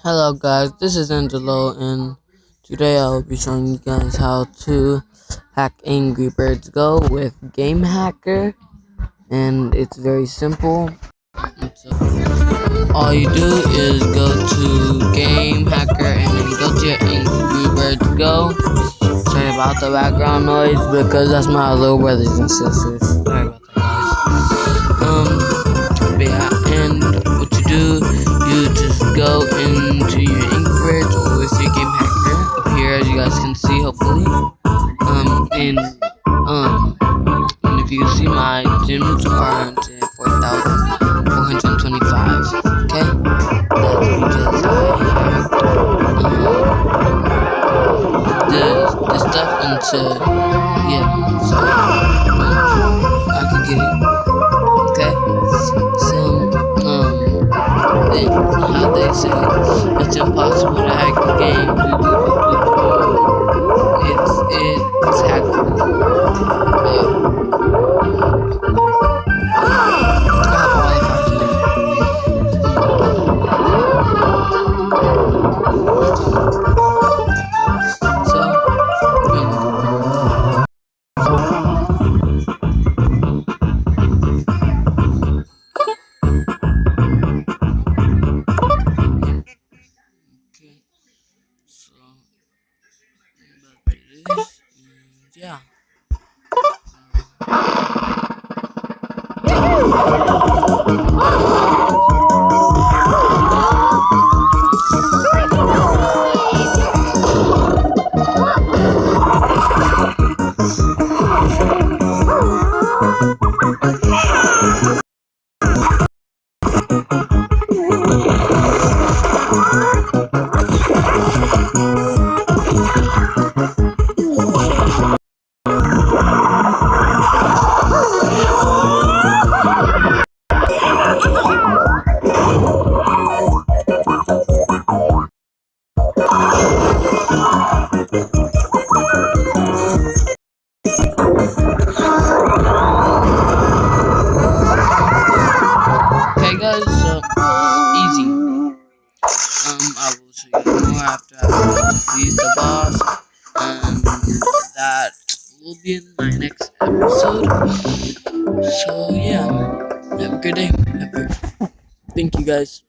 Hello guys, this is Angelo and today I will be showing you guys how to hack Angry Birds Go with Game Hacker, and it's very simple. So all you do is go to Game Hacker and then go to your Angry Birds Go. Sorry about the background noise because that's my little brothers and sisters. Sorry about that guys. But yeah, and what you do, you just go into your Inkward or with your Game Hacker up here, as you guys can see, hopefully. And if you see, my gems are to 4,425. Okay, that's because I the stuff into so I could get it. Okay, so then how they say it's impossible to hack the game. It's hackable. I have all the files okay, so that is yeah. Okay, guys, so easy. I will show you more after I defeat the boss, and that will be in my next episode. So yeah, have a good day. Thank you guys.